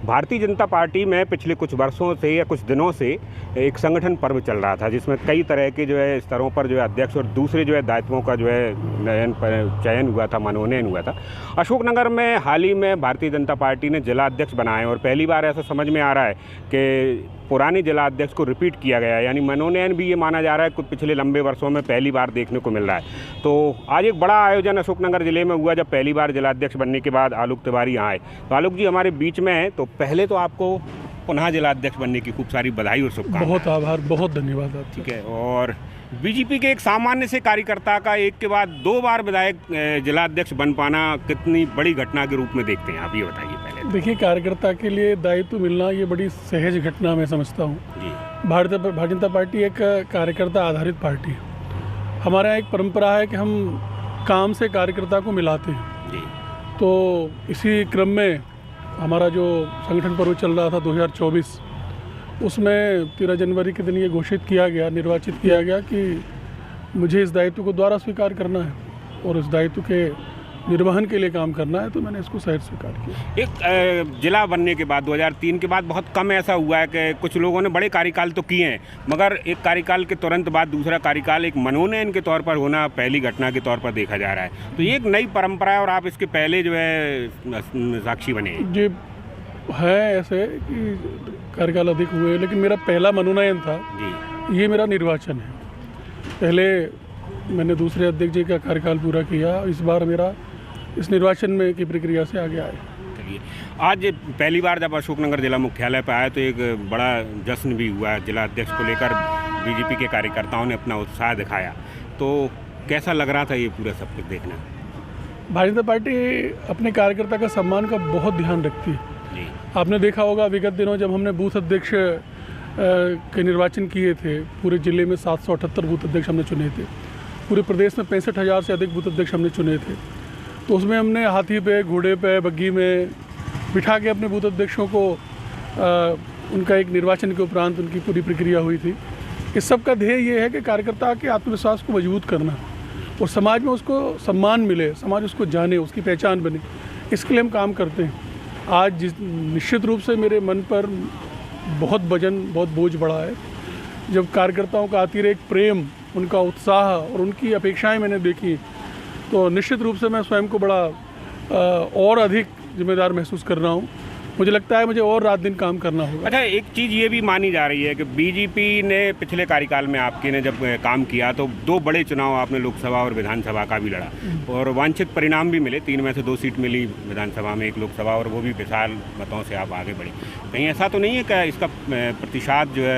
Bharatiya Janata party में पिछले कुछ वर्षों से या कुछ दिनों से एक संगठन पर्व चल रहा था, जिसमें कई तरह के जो है स्तरों पर जो है अध्यक्ष और दूसरे जो है दायित्वों का जो है चयन हुआ था, मनोनयन हुआ था। अशोकनगर में हाल ही में भारतीय जनता पार्टी ने जिला अध्यक्ष बनाए और पहली बार ऐसा समझ में आ रहा है कि पुराने जिला अध्यक्ष को रिपीट किया गया है, यानी मनोनयन भी ये माना जा रहा है कुछ पिछले लंबे वर्षों में पहली बार देखने को मिल रहा है। तो आज एक बड़ा आयोजन अशोकनगर जिले में हुआ, जब पहली बार जिला अध्यक्ष बनने के बाद आलोक तिवारी यहाँ आए। तो आलोक जी हमारे बीच में हैं, तो पहले तो आपको पुनः जिला अध्यक्ष बनने की खूब सारी बधाई और शुभकामनाएं। बहुत आभार, बहुत धन्यवाद आपका। ठीक है। और बीजेपी के एक सामान्य से कार्यकर्ता का एक के बाद 2 बार विधायक जिला अध्यक्ष बन पाना कितनी बड़ी घटना के रूप में देखते हैं आप, ये बताइए पहले। देखिए, कार्यकर्ता के लिए दायित्व मिलना ये बड़ी सहज घटना मैं समझता हूँ। भारतीय जनता पार्टी एक कार्यकर्ता आधारित पार्टी है। हमारे यहाँ एक परंपरा है कि हम काम से कार्यकर्ता को मिलाते हैं जी। तो इसी क्रम में हमारा जो संगठन पर्व चल रहा था 2024, उसमें 13 जनवरी के दिन ये घोषित किया गया, निर्वाचित किया गया कि मुझे इस दायित्व को दोबारा स्वीकार करना है और इस दायित्व के निर्वहन के लिए काम करना है। तो मैंने इसको सहज स्वीकार किया। एक जिला बनने के बाद 2003 के बाद बहुत कम ऐसा हुआ है कि कुछ लोगों ने बड़े कार्यकाल तो किए हैं, मगर एक कार्यकाल के तुरंत बाद दूसरा कार्यकाल एक मनोनयन के तौर पर होना पहली घटना के तौर पर देखा जा रहा है। तो ये एक नई परंपरा है और आप इसके पहले जो है साक्षी बने हैं। जी है ऐसे कि कार्यकाल अधिक हुए, लेकिन मेरा पहला मनोनयन था जी। ये मेरा निर्वाचन है। पहले मैंने दूसरे अध्यक्ष जी का कार्यकाल पूरा किया, इस बार मेरा इस निर्वाचन में की प्रक्रिया से आगे आए। चलिए, आज पहली बार जब अशोकनगर जिला मुख्यालय पर आया तो एक बड़ा जश्न भी हुआ। जिला अध्यक्ष को लेकर बीजेपी के कार्यकर्ताओं ने अपना उत्साह दिखाया, तो कैसा लग रहा था ये पूरा सब कुछ देखना? भारतीय जनता पार्टी अपने कार्यकर्ता का सम्मान का बहुत ध्यान रखती है जी। आपने देखा होगा विगत दिनों जब हमने बूथ अध्यक्ष के निर्वाचन किए थे, पूरे जिले में 778 बूथ अध्यक्ष हमने चुने थे। पूरे प्रदेश में 65,000 से अधिक बूथ अध्यक्ष हमने चुने थे। तो उसमें हमने हाथी पे, घोड़े पे, बग्गी में बिठा के अपने बूथ अध्यक्षों को उनका एक निर्वाचन के उपरांत उनकी पूरी प्रक्रिया हुई थी। इस सब का ध्येय ये है कि कार्यकर्ता के आत्मविश्वास को मजबूत करना और समाज में उसको सम्मान मिले, समाज उसको जाने, उसकी पहचान बने, इसके लिए हम काम करते हैं। आज निश्चित रूप से मेरे मन पर बहुत वजन, बहुत बोझ बढ़ा है। जब कार्यकर्ताओं का अतिरेक प्रेम, उनका उत्साह और उनकी अपेक्षाएं मैंने देखी, तो निश्चित रूप से मैं स्वयं को बड़ा और अधिक जिम्मेदार महसूस कर रहा हूँ। मुझे लगता है मुझे और रात दिन काम करना होगा। अच्छा, एक चीज़ ये भी मानी जा रही है कि बीजेपी ने पिछले कार्यकाल में आपके ने जब काम किया तो 2 बड़े चुनाव आपने लोकसभा और विधानसभा का भी लड़ा और वांछित परिणाम भी मिले। 3 में से 2 सीट मिली विधानसभा में, 1 लोकसभा, और वो भी विशाल मतों से आप आगे बढ़े। कहीं ऐसा तो नहीं है कि इसका प्रतिशत जो है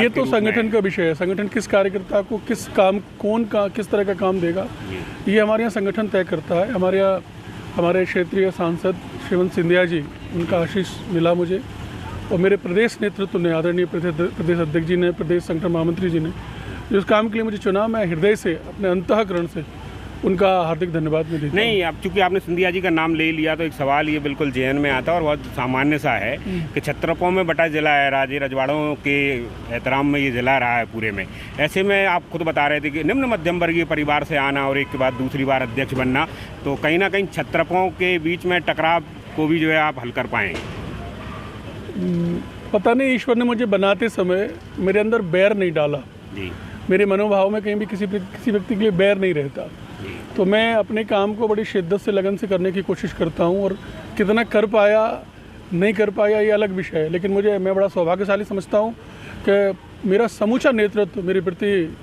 ये तो संगठन का विषय है। संगठन किस कार्यकर्ता को किस काम, किस तरह का काम देगा, ये हमारे यहाँ संगठन तय करता है। हमारे यहाँ हमारे क्षेत्रीय सांसद श्रीमंत सिंधिया जी, उनका आशीष मिला मुझे, और मेरे प्रदेश नेतृत्व ने, आदरणीय प्रदेश अध्यक्ष जी ने, प्रदेश संगठन महामंत्री जी ने जिस काम के लिए मुझे चुना, मैं हृदय से, अपने अंतःकरण से उनका हार्दिक धन्यवाद मैं देता हूं। नहीं, अब चूंकि आपने सिंधिया जी का नाम ले लिया तो एक सवाल ये बिल्कुल जेहन में आता है और बहुत सामान्य सा है कि छत्रपों में बटा जिला है, राजे रजवाड़ों के एहतराम में ये जिला रहा है पूरे में। ऐसे में आप खुद बता रहे थे कि निम्न मध्यम वर्गीय परिवार से आना और एक के बाद दूसरी बार अध्यक्ष बनना, तो कहीं ना कहीं छत्रपों के बीच में टकराव को भी जो है आप हल कर पाएंगे। पता नहीं, ईश्वर ने मुझे बनाते समय मेरे अंदर बैर नहीं डाला जी। मेरे मनोभाव में कहीं भी किसी व्यक्ति के लिए बैर नहीं रहता। तो मैं अपने काम को बड़ी शिद्दत से, लगन से करने की कोशिश करता हूँ, और कितना कर पाया नहीं कर पाया ये अलग विषय है। लेकिन मैं बड़ा सौभाग्यशाली समझता हूँ कि मेरा समूचा नेतृत्व मेरे प्रति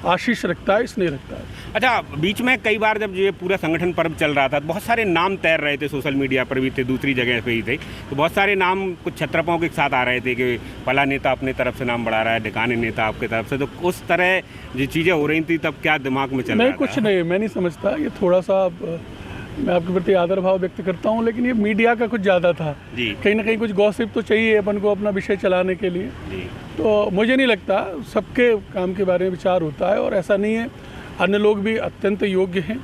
आशीष रखता है, स्नेह रखता है। अच्छा, बीच में कई बार जब ये पूरा संगठन पर्व चल रहा था तो बहुत सारे नाम तैर रहे थे, सोशल मीडिया पर भी थे, दूसरी जगह पे ही थे, तो बहुत सारे नाम कुछ छत्रपों के साथ आ रहे थे कि फला नेता अपने तरफ से नाम बढ़ा रहा है, ढिकाने नेता आपके तरफ से। तो उस तरह जो चीज़ें हो रही थी तब क्या दिमाग में चल रहा था? कुछ नहीं, मैं नहीं समझता। ये थोड़ा सा मैं आपके प्रति आदर भाव व्यक्त करता हूँ, लेकिन ये मीडिया का कुछ ज़्यादा था जी। कहीं ना कहीं कुछ गॉसिप तो चाहिए अपन को अपना विषय चलाने के लिए जी। तो मुझे नहीं लगता, सबके काम के बारे में विचार होता है और ऐसा नहीं है। अन्य लोग भी अत्यंत योग्य हैं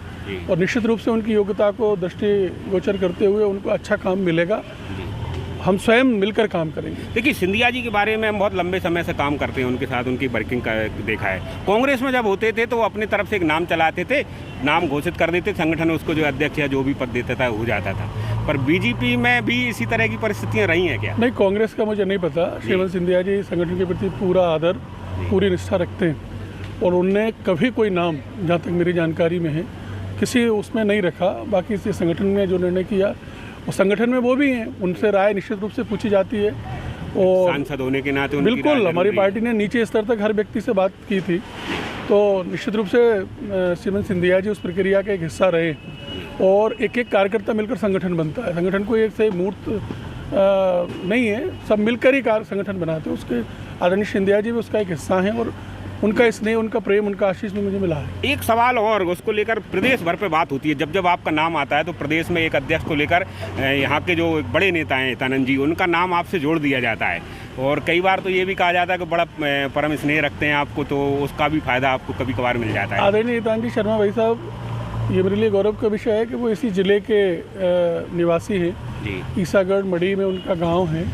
और निश्चित रूप से उनकी योग्यता को दृष्टिगोचर करते हुए उनको अच्छा काम मिलेगा। हम स्वयं मिलकर काम करेंगे। देखिए, सिंधिया जी के बारे में हम बहुत लंबे समय से काम करते हैं, उनके साथ उनकी वर्किंग का देखा है। कांग्रेस में जब होते थे तो वो अपनी तरफ से एक नाम चलाते थे, नाम घोषित कर देते, संगठन उसको जो अध्यक्ष या जो भी पद देता था हो जाता था। पर बीजेपी में भी इसी तरह की परिस्थितियाँ रही हैं क्या? नहीं, कांग्रेस का मुझे नहीं पता। श्रीमंत सिंधिया जी संगठन के प्रति पूरा आदर, पूरी निष्ठा रखते हैं और उनने कभी कोई नाम, जहाँ तक मेरी जानकारी में है, किसी उसमें नहीं रखा। बाकी इस संगठन में जो निर्णय किया, और संगठन में वो भी हैं, उनसे राय निश्चित रूप से पूछी जाती है। और सांसद होने के नाते बिल्कुल हमारी पार्टी ने नीचे स्तर तक हर व्यक्ति से बात की थी, तो निश्चित रूप से श्रीमंत सिंधिया जी उस प्रक्रिया का एक हिस्सा रहे। और एक एक कार्यकर्ता मिलकर संगठन बनता है। संगठन कोई एक से मूर्त नहीं है, सब मिलकर ही संगठन बनाते हैं। उसके आदरणीय सिंधिया जी भी उसका एक हिस्सा हैं और उनका स्नेह, उनका प्रेम, उनका आशीष भी मुझे मिला है। एक सवाल और, उसको लेकर प्रदेश भर पे बात होती है। जब जब आपका नाम आता है तो प्रदेश में एक अध्यक्ष को लेकर यहाँ के जो बड़े नेता हैं हितानंद जी, उनका नाम आपसे जोड़ दिया जाता है। और कई बार तो ये भी कहा जाता है कि बड़ा परम स्नेह रखते हैं आपको, तो उसका भी फायदा आपको कभी कभार मिल जाता है। आदरणीय हितानंद जी शर्मा भाई साहब, ये मेरे लिए गौरव का विषय है कि वो इसी ज़िले के निवासी हैं जी। ईसागढ़ मढ़ी में उनका गाँव है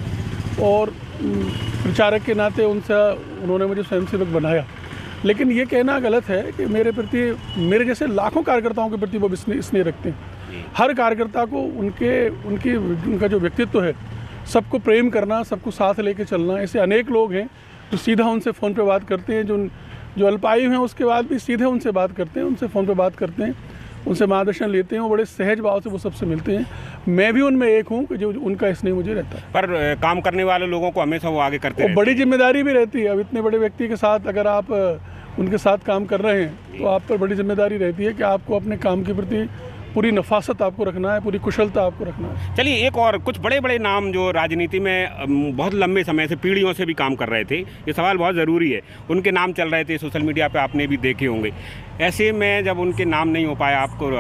और प्रचारक के नाते उन्होंने मुझे स्वयंसेवक बनाया। लेकिन ये कहना गलत है कि मेरे प्रति, मेरे जैसे लाखों कार्यकर्ताओं के प्रति वो स्नेह रखते हैं। हर कार्यकर्ता को उनका जो व्यक्तित्व है, सबको प्रेम करना, सबको साथ लेके चलना। ऐसे अनेक लोग हैं जो सीधा उनसे फ़ोन पे बात करते हैं, जो अल्पायु हैं उसके बाद भी सीधे उनसे बात करते हैं, उनसे फ़ोन पे बात करते हैं, उनसे मार्गदर्शन लेते हैं। वो बड़े सहज भाव से वो सबसे मिलते हैं। मैं भी उनमें एक हूँ कि जो उनका स्नेह मुझे रहता है। पर काम करने वाले लोगों को हमेशा वो आगे करते हैं। बड़ी जिम्मेदारी भी रहती है। अब इतने बड़े व्यक्ति के साथ अगर आप उनके साथ काम कर रहे हैं तो आप पर बड़ी जिम्मेदारी रहती है कि आपको अपने काम के प्रति पूरी नफासत आपको रखना है, पूरी कुशलता आपको रखना है। चलिए, एक और कुछ बड़े बड़े नाम जो राजनीति में बहुत लंबे समय से, पीढ़ियों से भी काम कर रहे थे, ये सवाल बहुत ज़रूरी है, उनके नाम चल रहे थे सोशल मीडिया पे, आपने भी देखे होंगे। ऐसे में जब उनके नाम नहीं हो पाया आपको,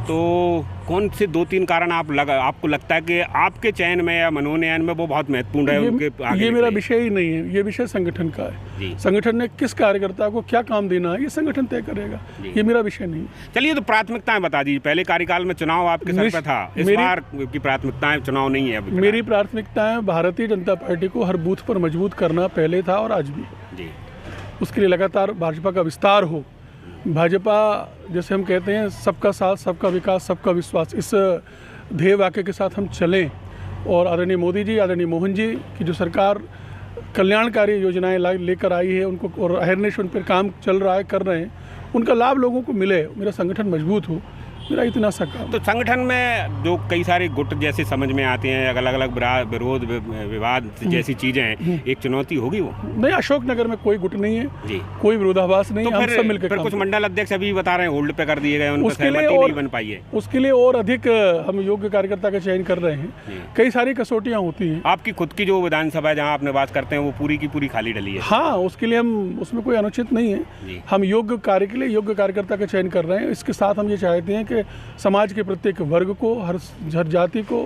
तो कौन से 2-3 कारण आपको लगता है कि आपके चयन में या मनोनयन में वो बहुत महत्वपूर्ण है? उनके आगे ये मेरा विषय ही नहीं है, ये विषय संगठन का है। संगठन ने किस कार्यकर्ता को क्या काम देना है, ये संगठन तय करेगा, ये मेरा विषय नहीं। चलिए, तो प्राथमिकताएं बता दीजिए। पहले कार्यकाल में चुनाव आपके सर पर था, इस बार की प्राथमिकताएं चुनाव नहीं है। मेरी प्राथमिकताएं भारतीय जनता पार्टी को हर बूथ पर मजबूत करना पहले था और आज भी जी। उसके लिए लगातार भाजपा का विस्तार हो। भाजपा, जैसे हम कहते हैं, सबका साथ, सबका विकास, सबका विश्वास, इस ध्येय वाक्य के साथ हम चलें। और आदरणीय मोदी जी, आदरणीय मोहन जी की जो सरकार कल्याणकारी योजनाएं लेकर आई है, उनको और अहिर्निश उन पर काम चल रहा है, कर रहे हैं, उनका लाभ लोगों को मिले, मेरा संगठन मजबूत हो, मेरा इतना सा काम। तो संगठन में जो कई सारे गुट जैसे समझ में आते हैं, अलग अलग विरोध विवाद जैसी चीजें हैं, एक चुनौती होगी वो? नहीं, अशोकनगर में कोई गुट नहीं है जी, कोई विरोधाभास नहीं। तो हम सब मिलकर फिर कुछ मंडल अध्यक्ष अभी बता रहे हैं होल्ड पे कर दिए गए, उनकी सहमति नहीं बन पाई है। उसके लिए और अधिक हम योग्य कार्यकर्ता का चयन कर रहे हैं। कई सारी कसौटियाँ होती हैं। आपकी खुद की जो विधानसभा है जहाँ आप निवास करते हैं, वो पूरी की पूरी खाली डली है? हाँ, उसके लिए हम, उसमें कोई अनुचित नहीं है। हम योग्य कार्य के लिए योग्य कार्यकर्ता का चयन कर रहे हैं। इसके साथ हम ये चाहते हैं कि समाज के प्रत्येक वर्ग को, हर जाति को,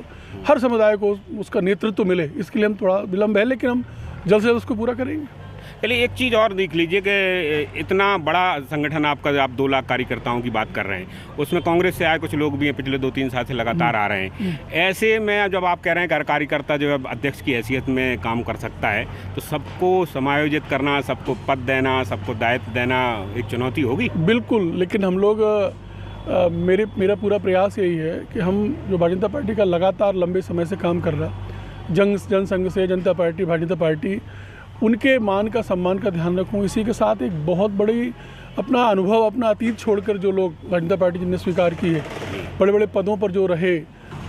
हर समुदाय को उसका नेतृत्व मिले। इसके लिए हम थोड़ा विलम्ब है, लेकिन हम जल्द से जल्द उसको पूरा करेंगे। चलिए, एक चीज़ और देख लीजिए कि इतना बड़ा संगठन आपका, आप 2 लाख कार्यकर्ताओं की बात कर रहे हैं, उसमें कांग्रेस से आए कुछ लोग भी हैं, पिछले 2-3 साल से लगातार आ रहे हैं। ऐसे में जब आप कह रहे हैं कि हर कार्यकर्ता जो है अध्यक्ष की हैसियत में काम कर सकता है, तो सबको समायोजित करना, सबको पद देना, सबको दायित्व देना एक चुनौती होगी। बिल्कुल, लेकिन हम लोग मेरा पूरा प्रयास यही है कि हम, जो भारतीय जनता पार्टी का लगातार लंबे समय से काम कर रहा, जनसंघ से जनता पार्टी, भारतीय जनता पार्टी, उनके मान का, सम्मान का ध्यान रखूं। इसी के साथ एक बहुत बड़ी अपना अनुभव, अपना अतीत छोड़कर जो लोग भारतीय जनता पार्टी जिनने स्वीकार की है, बड़े बड़े पदों पर जो रहे,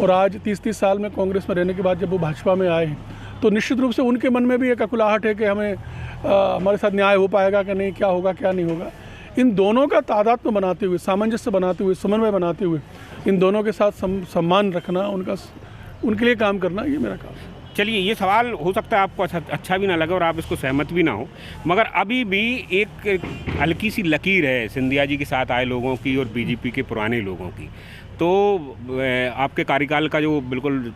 और आज 30-30 साल में कांग्रेस में रहने के बाद जब वो भाजपा में आए हैं, तो निश्चित रूप से उनके मन में भी एक अकुलाहट है कि हमें हमारे साथ न्याय हो पाएगा कि नहीं, क्या होगा क्या नहीं होगा। इन दोनों का तादात्म्य बनाते हुए, सामंजस्य बनाते हुए, समन्वय बनाते हुए, इन दोनों के साथ सम्मान रखना, उनके लिए काम करना, ये मेरा काम है। चलिए, ये सवाल हो सकता है आपको अच्छा भी ना लगे और आप इसको सहमत भी ना हो, मगर अभी भी एक हल्की सी लकीर है सिंधिया जी के साथ आए लोगों की और बीजेपी के पुराने लोगों की। तो आपके कार्यकाल का जो बिल्कुल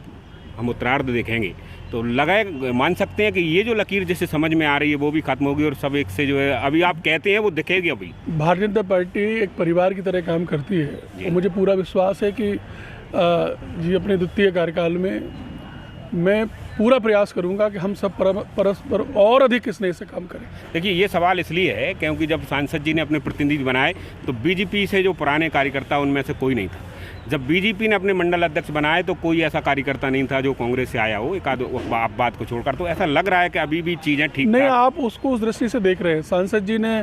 हम उत्तरार्ध देखेंगे तो मान सकते हैं कि ये जो लकीर जैसे समझ में आ रही है वो भी खत्म होगी और सब एक से जो है अभी आप कहते हैं वो दिखेगी। अभी भारतीय जनता पार्टी एक परिवार की तरह काम करती है और मुझे पूरा विश्वास है कि जी अपने द्वितीय कार्यकाल में मैं पूरा प्रयास करूंगा कि हम सब परस्पर और अधिक स्नेह से काम करें। देखिए, ये सवाल इसलिए है क्योंकि जब सांसद जी ने अपने प्रतिनिधि बनाए तो बीजेपी से जो पुराने कार्यकर्ता उनमें से कोई नहीं था। जब बीजेपी ने अपने मंडल अध्यक्ष बनाए तो कोई ऐसा कार्यकर्ता नहीं था जो कांग्रेस से आया हो, एक आध बात को छोड़कर। तो ऐसा लग रहा है कि अभी भी चीज़ें ठीक नहीं, आप उसको उस दृष्टि से देख रहे हैं। सांसद जी ने,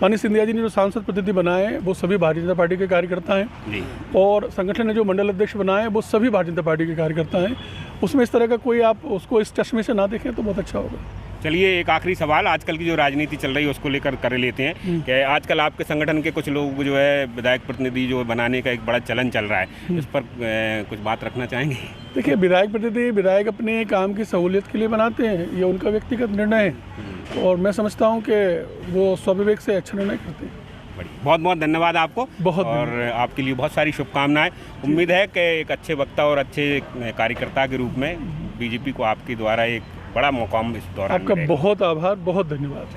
माननीय सिंधिया जी ने जो सांसद प्रतिनिधि बनाए वो सभी भारतीय जनता पार्टी के कार्यकर्ता हैं जी, और संगठन ने जो मंडल अध्यक्ष बनाए वो सभी भारतीय जनता पार्टी के कार्यकर्ता हैं। उसमें इस तरह का कोई, आप उसको इस चश्मे से ना देखें तो बहुत अच्छा होगा। चलिए, एक आखिरी सवाल आजकल की जो राजनीति चल रही है उसको लेकर कर लेते हैं कि आजकल आपके संगठन के कुछ लोग जो है विधायक प्रतिनिधि जो बनाने का एक बड़ा चलन चल रहा है, इस पर कुछ बात रखना चाहेंगे? देखिए, विधायक प्रतिनिधि विधायक अपने काम की सहूलियत के लिए बनाते हैं, ये उनका व्यक्तिगत निर्णय है और मैं समझता हूँ कि वो स्वविवेक से अच्छा निर्णय करते हैं। बहुत बहुत धन्यवाद आपको, बहुत और आपके लिए बहुत सारी शुभकामनाएं। उम्मीद है कि एक अच्छे वक्ता और अच्छे कार्यकर्ता के रूप में बीजेपी को आपके द्वारा एक बड़ा मुकाम इस दौरान आपका बहुत आभार, बहुत धन्यवाद।